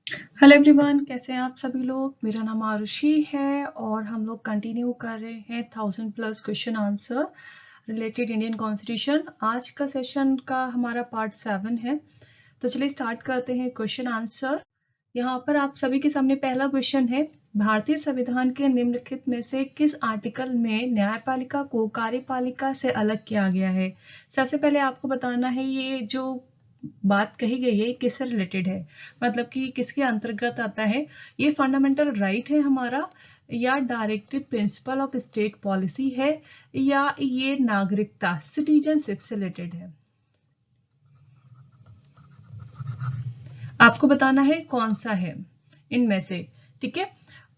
Hello everyone, कैसे हैं आप सभी लोग। मेरा नाम आरुषि है और हम लोग कंटिन्यू कर रहे हैं 1000+ question answer related Indian constitution. आज का सेशन का हमारा पार्ट 7 है। तो चलिए स्टार्ट करते हैं क्वेश्चन आंसर। यहाँ पर आप सभी के सामने पहला क्वेश्चन है, भारतीय संविधान के निम्नलिखित में से किस आर्टिकल में न्यायपालिका को कार्यपालिका से अलग किया गया है। सबसे पहले आपको बताना है ये जो बात कही गई है किससे रिलेटेड है, मतलब कि किसके अंतर्गत आता है। ये फंडामेंटल राइट है हमारा, या directive principle of state policy है, या ये नागरिकता सिटीजनशिप से रिलेटेड है। आपको बताना है कौन सा है इनमें से। ठीक है,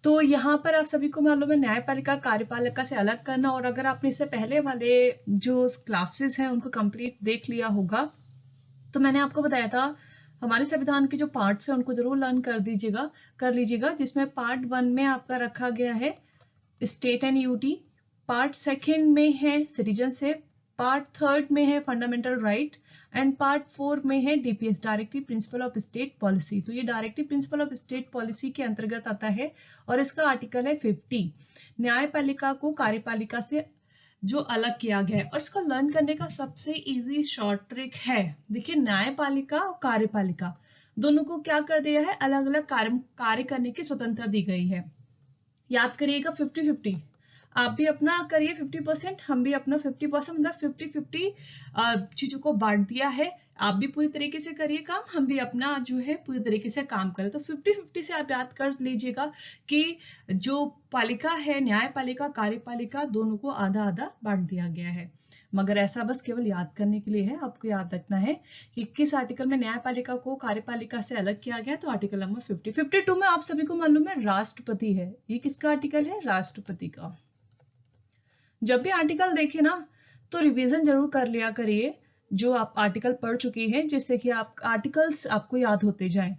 तो यहाँ पर आप सभी को मालूम है न्यायपालिका कार्यपालिका से अलग करना, और अगर आपने इससे पहले वाले जो क्लासेस हैं उनको कंप्लीट देख लिया होगा तो मैंने आपको बताया था हमारे संविधान के जो पार्ट्स हैं उनको जरूर लर्न कर लीजिएगा, जिसमें पार्ट 1 में आपका रखा गया है स्टेट एंड यूटी, पार्ट 2 में है सिटीजनशिप, पार्ट 3 में है फंडामेंटल राइट, एंड पार्ट 4 में है DPS directive principle of state policy. तो ये directive principle of state policy के अंतर्गत आता है और इसका आर्टिकल है 50। न्यायपालिका को कार्यपालिका से जो अलग किया गया है, और इसको लर्न करने का सबसे इजी शॉर्ट ट्रिक है, देखिए न्यायपालिका और कार्यपालिका दोनों को क्या कर दिया है, अलग अलग कार्य करने की स्वतंत्रता दी गई है। याद करिएगा 50-50, आप भी अपना करिए 50%, हम भी अपना 50%, मतलब 50-50 चीजों को बांट दिया है। आप भी पूरी तरीके से करिए काम, हम भी अपना जो है पूरी तरीके से काम करें। तो 50-50 से आप याद कर लीजिएगा कि जो पालिका है, न्यायपालिका कार्यपालिका, दोनों को आधा आधा बांट दिया गया है। मगर ऐसा बस केवल याद करने के लिए है, आपको याद रखना है कि किस आर्टिकल में न्यायपालिका को कार्यपालिका से अलग किया गया। तो आर्टिकल नंबर 50। 52 में आप सभी को मालूम है राष्ट्रपति है। ये किसका आर्टिकल है, राष्ट्रपति का। जब भी आर्टिकल देखे ना तो रिवीजन जरूर कर लिया करिए जो आप आर्टिकल पढ़ चुकी हैं, जिससे कि आप आर्टिकल्स आपको याद होते जाएं।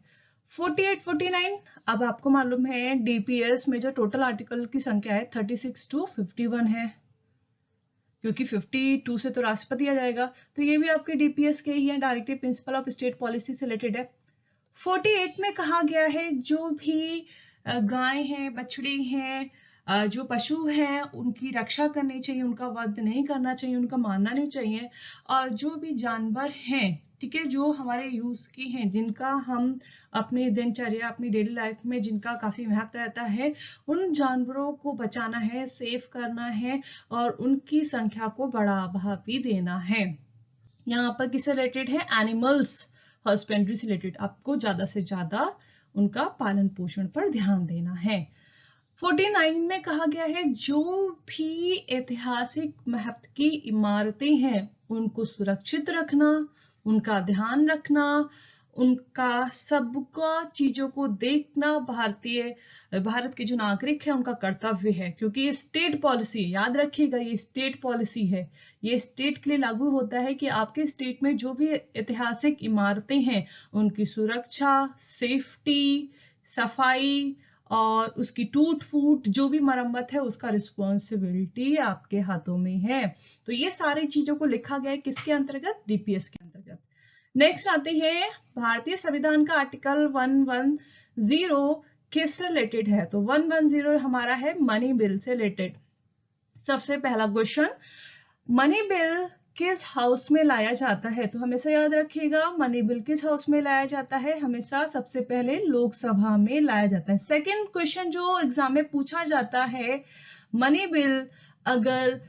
48-49 अब आपको मालूम है डीपीएस में जो टोटल आर्टिकल की संख्या है 36 to 51 है, क्योंकि 52 से तो राष्ट्रपति आ जाएगा। तो ये भी आपके डीपीएस के ही है, directive principle of state policy से रिलेटेड है। 48 में कहा गया है जो भी गाय हैं, बछड़ी हैं, जो पशु हैं उनकी रक्षा करनी चाहिए, उनका वध नहीं करना चाहिए, उनका मारना नहीं चाहिए। और जो भी जानवर हैं, ठीक है, जो हमारे यूज की हैं, जिनका हम अपनी दिनचर्या, अपनी डेली लाइफ में जिनका काफी महत्व रहता है, उन जानवरों को बचाना है, सेव करना है और उनकी संख्या को बढ़ावा भी देना है। यहाँ पर किससे रिलेटेड है, एनिमल्स हस्बेंड्री से रिलेटेड। आपको ज्यादा से ज्यादा उनका पालन पोषण पर ध्यान देना है। 49 में कहा गया है जो भी ऐतिहासिक महत्व की इमारतें हैं उनको सुरक्षित रखना, उनका ध्यान रखना, उनका सबका चीजों को देखना भारत के जो नागरिक है उनका कर्तव्य है। क्योंकि ये स्टेट पॉलिसी, याद रखिएगा, ये स्टेट पॉलिसी है, ये स्टेट के लिए लागू होता है कि आपके स्टेट में जो भी ऐतिहासिक इमारतें हैं उनकी सुरक्षा, सेफ्टी, सफाई और उसकी टूट फूट जो भी मरम्मत है उसका रिस्पॉन्सिबिलिटी आपके हाथों में है। तो ये सारी चीजों को लिखा गया है किसके अंतर्गत, डीपीएस के अंतर्गत। नेक्स्ट आते हैं भारतीय संविधान का आर्टिकल 110 किससे रिलेटेड है। तो 110 हमारा है मनी बिल से रिलेटेड। सबसे पहला क्वेश्चन, मनी बिल किस हाउस में लाया जाता है। तो हमेशा याद रखिएगा मनी बिल किस हाउस में लाया जाता है, हमेशा सबसे पहले लोकसभा में लाया जाता है। सेकंड क्वेश्चन जो एग्जाम में पूछा जाता है, मनी बिल अगर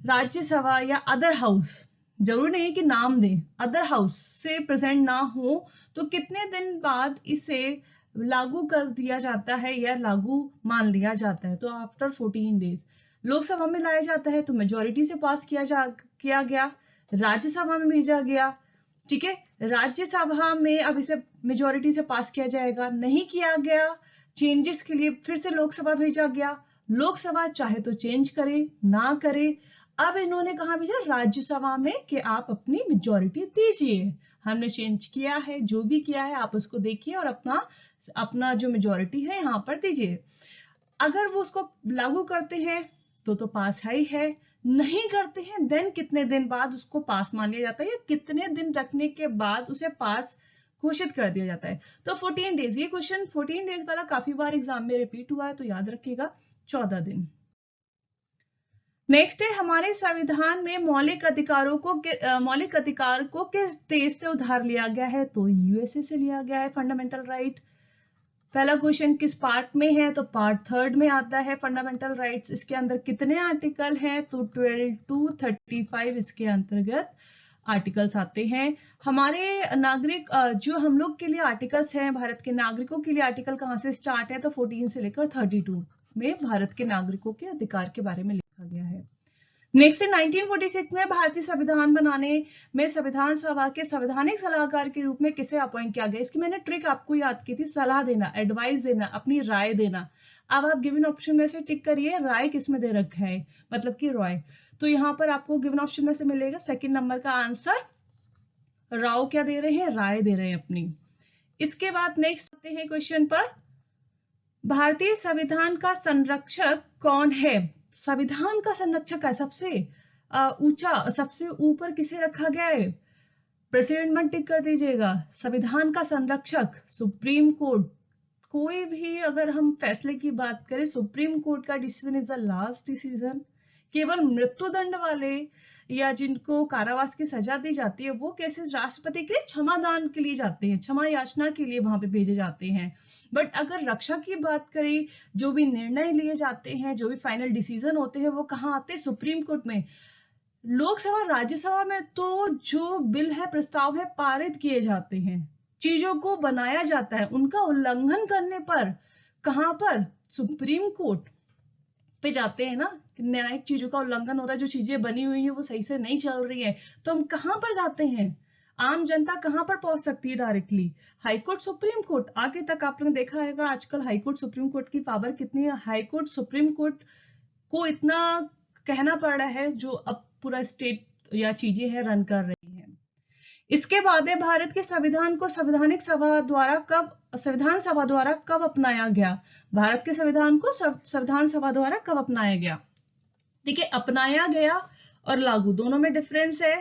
राज्यसभा या अदर हाउस, जरूर नहीं कि नाम दें, अदर हाउस से प्रेजेंट ना हो तो कितने दिन बाद इसे लागू कर दिया जाता है या लागू मान लिया जाता है। तो आफ्टर 14 डेज। लोकसभा में लाया जाता है तो मेजोरिटी से पास किया गया, राज्यसभा में भेजा गया, ठीक है, राज्यसभा में अब इसे मेजोरिटी से पास किया जाएगा, नहीं किया गया, चेंजेस के लिए फिर से लोकसभा भेजा गया, लोकसभा चाहे तो चेंज करे ना करे। अब इन्होंने कहा भेजा राज्यसभा में कि आप अपनी मेजोरिटी दीजिए, हमने चेंज किया है, जो भी किया है आप उसको देखिए और अपना अपना जो मेजोरिटी है यहाँ पर दीजिए। अगर वो उसको लागू करते हैं तो पास है, नहीं करते हैं देन कितने दिन बाद उसको पास मान लिया जाता है, या कितने दिन रखने के बाद उसे पास घोषित कर दिया जाता है। तो 14 डेज, ये क्वेश्चन 14 डेज वाला काफी बार एग्जाम में रिपीट हुआ है, तो याद रखिएगा 14 दिन। नेक्स्ट है, हमारे संविधान में मौलिक अधिकार को किस देश से उधार लिया गया है? तो यूएसए से लिया गया है फंडामेंटल राइट। पहला क्वेश्चन किस पार्ट में है? तो पार्ट 3 में आता है फंडामेंटल राइट्स। इसके अंदर कितने आर्टिकल हैं? तो 12 to 35 इसके अंतर्गत आर्टिकल्स आते हैं। हमारे नागरिक जो हम लोग के लिए आर्टिकल्स हैं, भारत के नागरिकों के लिए आर्टिकल कहाँ से स्टार्ट है? तो 14 से लेकर 32 में भारत के नागरिकों के अधिकार के बारे में लिखा गया है। नेक्स्ट 1946 में भारतीय संविधान बनाने में संविधान सभा के संवैधानिक सलाहकार के रूप में किसे अपॉइंट किया गया? इसकी मैंने ट्रिक आपको याद की थी, सलाह देना, एडवाइस देना, अपनी राय देना। अब आप गिवन ऑप्शन में से टिक करिए, राय किसमें दे रखा है, मतलब कि रॉय। तो यहाँ पर आपको गिवन ऑप्शन में से मिलेगा सेकंड नंबर का आंसर, राव क्या दे रहे हैं? राय दे रहे हैं अपनी। इसके बाद नेक्स्ट आते हैं क्वेश्चन पर, भारतीय संविधान का संरक्षक कौन है? संविधान का संरक्षक है सबसे ऊंचा, सबसे ऊपर किसे रखा गया है? प्रेसिडेंट मत टिक कर दीजिएगा। संविधान का संरक्षक सुप्रीम कोर्ट। कोई भी अगर हम फैसले की बात करें, सुप्रीम कोर्ट का decision is the last decision. केवल मृत्युदंड वाले या जिनको कारावास की सजा दी जाती है वो केसेस राष्ट्रपति के क्षमादान के लिए जाते हैं, क्षमा याचना के लिए वहां पे भेजे जाते हैं। बट अगर रक्षा की बात करें, जो भी निर्णय लिए जाते हैं, जो भी फाइनल डिसीजन होते हैं, वो कहाँ आते हैं? सुप्रीम कोर्ट में। लोकसभा राज्यसभा में तो जो बिल है, प्रस्ताव है, पारित किए जाते हैं, चीजों को बनाया जाता है, उनका उल्लंघन करने पर कहां पर? सुप्रीम कोर्ट पे जाते हैं ना। न्यायिक चीजों का उल्लंघन हो रहा है, जो चीजें बनी हुई है वो सही से नहीं चल रही है, तो हम कहां पर जाते हैं? आम जनता कहां पर पहुंच सकती है डायरेक्टली? High court, supreme court. आगे तक आपने देखा होगा आजकल हाईकोर्ट सुप्रीम कोर्ट की पावर कितनी है। हाईकोर्ट सुप्रीम कोर्ट को इतना कहना पड़ रहा है, जो अब पूरा स्टेट या चीजें हैं रन कर रही हैं। इसके बाद है, भारत के संविधान को संवैधानिक सभा द्वारा संविधान सभा द्वारा कब अपनाया गया? भारत के संविधान को संविधान सभा द्वारा कब अपनाया गया? देखिए, अपनाया गया और लागू दोनों में डिफरेंस है,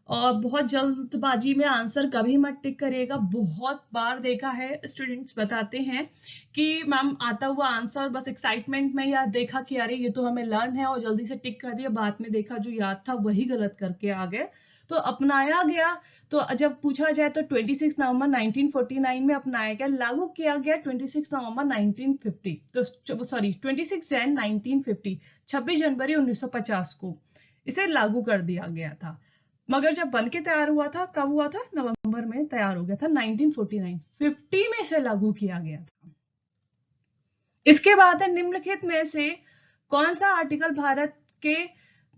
और बहुत जल्दबाजी में आंसर कभी मत टिक करिएगा। बहुत बार देखा है स्टूडेंट्स बताते हैं कि मैम आता हुआ आंसर बस एक्साइटमेंट में या देखा कि अरे ये तो हमें लर्न है और जल्दी से टिक कर दिया, बाद में देखा जो याद था वही गलत करके आ गए। तो अपनाया गया, तो जब पूछा जाए तो 26 नवंबर 1949 में अपनाया गया। लागू किया गया 26 नवंबर 1950, तो सॉरी 26 जैन 1950, 26 जनवरी 1950 को इसे लागू कर दिया गया था। मगर जब बन के तैयार हुआ था, कब हुआ था? नवंबर में तैयार हो गया था 1949, 50 में इसे लागू किया गया था। इसके बाद है, निम्नलिखित में से कौन सा आर्टिकल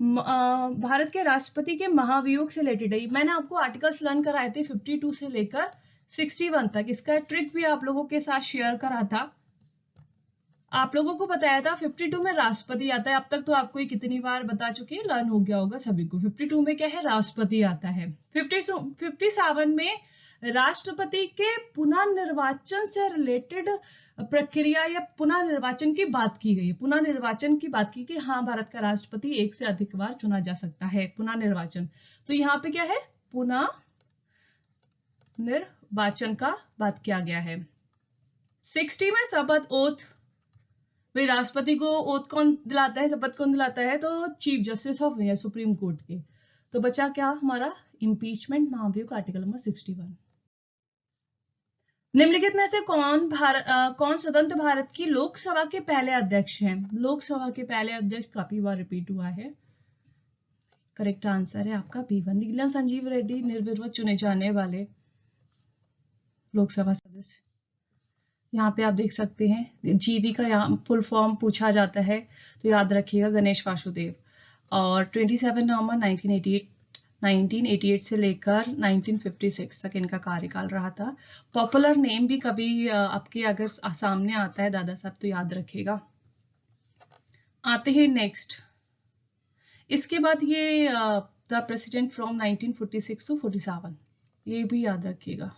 भारत के राष्ट्रपति के महाभियोग से रिलेटेड है? मैंने आपको आर्टिकल्स लर्न कराए थे 52 से लेकर 61 तक। इसका ट्रिक भी आप लोगों के साथ शेयर करा था, आप लोगों को बताया था 52 में राष्ट्रपति आता है। अब तक तो आपको ये कितनी बार बता चुके हैं, लर्न हो गया होगा सभी को। 52 में क्या है? राष्ट्रपति आता है। 57 में राष्ट्रपति के पुनः निर्वाचन से रिलेटेड प्रक्रिया या पुनः निर्वाचन की बात की गई है। पुनः निर्वाचन की बात की कि हाँ, भारत का राष्ट्रपति एक से अधिक बार चुना जा सकता है, पुनः निर्वाचन। तो यहाँ पे क्या है? पुनः निर्वाचन का बात किया गया है। 60 में शपथ ओथ, भाई राष्ट्रपति को ओथ कौन दिलाता है, शपथ कौन दिलाता है? तो chief justice of India, Supreme court के। तो बचा क्या हमारा? इम्पीचमेंट, महाभियोग, आर्टिकल नंबर 61। निम्नलिखित में से कौन स्वतंत्र भारत की लोकसभा के पहले अध्यक्ष हैं? लोकसभा के पहले अध्यक्ष काफी बार रिपीट हुआ है। करेक्ट आंसर है आपका B1, नीलम संजीव रेड्डी, निर्विरोध चुने जाने वाले लोकसभा सदस्य। यहाँ पे आप देख सकते हैं जीवी का यहाँ फुल फॉर्म पूछा जाता है, तो याद रखिएगा गणेश वासुदेव। और 27 नवंबर 1988 से लेकर 1956 तक इनका कार्यकाल रहा था। पॉपुलर नेम भी कभी आपके अगर सामने आता है दादा साहब, तो याद रखिएगा। आते हैं नेक्स्ट। इसके बाद ये द प्रेसिडेंट फ्रॉम 1946 to 47, ये भी याद रखिएगा।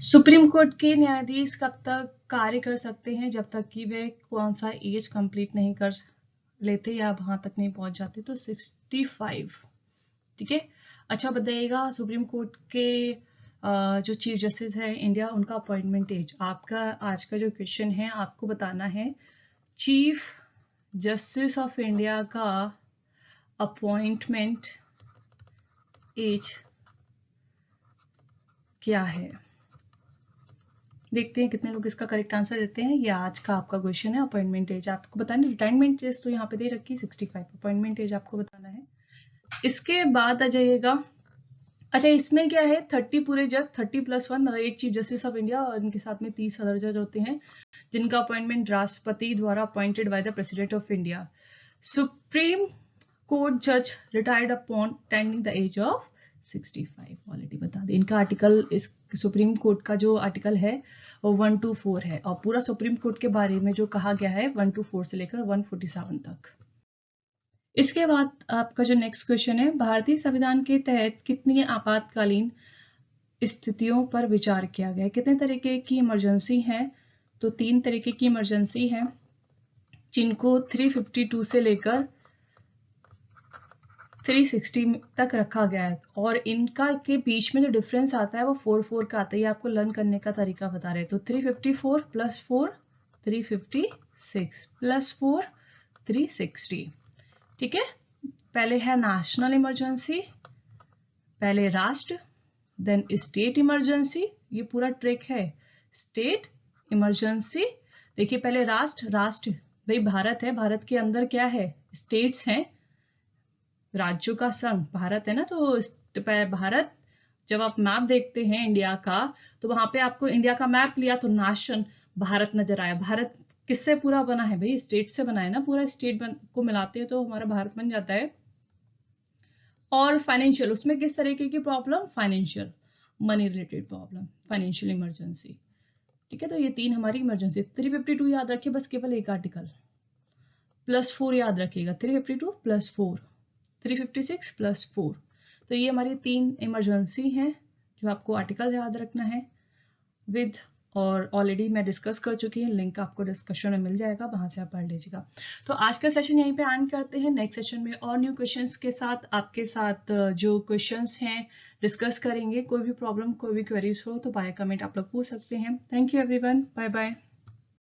सुप्रीम कोर्ट के न्यायाधीश कब तक कार्य कर सकते हैं? जब तक कि वे कौन सा एज कंप्लीट नहीं कर लेते या वहां तक नहीं पहुंच जाते, तो 65। ठीक है, अच्छा बताइएगा सुप्रीम कोर्ट के जो चीफ जस्टिस है इंडिया, उनका अपॉइंटमेंट एज। आपका आज का जो क्वेश्चन है, आपको बताना है चीफ जस्टिस ऑफ इंडिया का अपॉइंटमेंट एज क्या है। देखते हैं कितने लोग इसका करेक्ट आंसर देते हैं। ये आज का आपका क्वेश्चन है, अपॉइंटमेंट एज आपको बताना है। रिटायरमेंट एज तो यहाँ पे दे रखी है 65, अपॉइंटमेंट एज आपको बताना है। इसके बाद आ जाइएगा, अच्छा इसमें क्या है 30 पूरे जज, 30+1 मतलब एक चीफ जस्टिस ऑफ इंडिया और इनके साथ में 30 अदर जज होते हैं जिनका अपॉइंटमेंट राष्ट्रपति द्वारा appointed by the president of India. Supreme Court जज retired upon tending the age of 65, already बता दें। इनका आर्टिकल, इस सुप्रीम कोर्ट का जो आर्टिकल है वो 1 to 4 है और पूरा सुप्रीम कोर्ट के बारे में जो कहा गया है 1 to 4 से लेकर 147 तक। इसके बाद आपका जो नेक्स्ट क्वेश्चन है, भारतीय संविधान के तहत कितनी आपातकालीन स्थितियों पर विचार किया गया है। कितने तरीके की इमरजेंसी है, तो 3 तरीके की इमरजेंसी है जिनको 352 से लेकर 360 तक रखा गया है और इनका के बीच में जो डिफरेंस आता है वो 4 का आता है। ये आपको लर्न करने का तरीका बता रहे हैं। तो 354 + 4 356 + 4 360। ठीक है, पहले है नेशनल इमरजेंसी, पहले राष्ट्र, देन स्टेट इमरजेंसी, ये पूरा ट्रिक है। स्टेट इमरजेंसी, देखिए पहले राष्ट्र, राष्ट्र भाई भारत है, भारत के अंदर क्या है, स्टेट्स हैं, राज्यों का संघ भारत है ना। तो भारत, जब आप मैप देखते हैं इंडिया का, तो वहां पे आपको इंडिया का मैप लिया तो नेशन भारत नजर आया। भारत किससे पूरा बना है भाई, स्टेट से बना है ना, पूरा स्टेट को मिलाते हैं तो हमारा भारत बन जाता है। और फाइनेंशियल, उसमें किस तरीके की problem, financial, money related problem, financial emergency. ठीक है, तो ये 3 हमारी इमरजेंसी। 352 याद रखिए, बस केवल एक आर्टिकल, +4 याद रखिएगा, 352 + 4 356 + 4। तो ये हमारी 3 इमरजेंसी हैं जो आपको आर्टिकल याद रखना है विद, और ऑलरेडी मैं डिस्कस कर चुकी हूँ, लिंक आपको डिस्कशन में मिल जाएगा, वहां से आप पढ़ लीजिएगा। तो आज का सेशन यहीं पे एंड करते हैं। नेक्स्ट सेशन में और न्यू क्वेश्चंस के साथ आपके साथ जो क्वेश्चंस हैं डिस्कस करेंगे। कोई भी प्रॉब्लम, कोई भी क्वेरीज हो तो बाय कमेंट आप लोग पूछ सकते हैं। Thank you everyone, bye bye.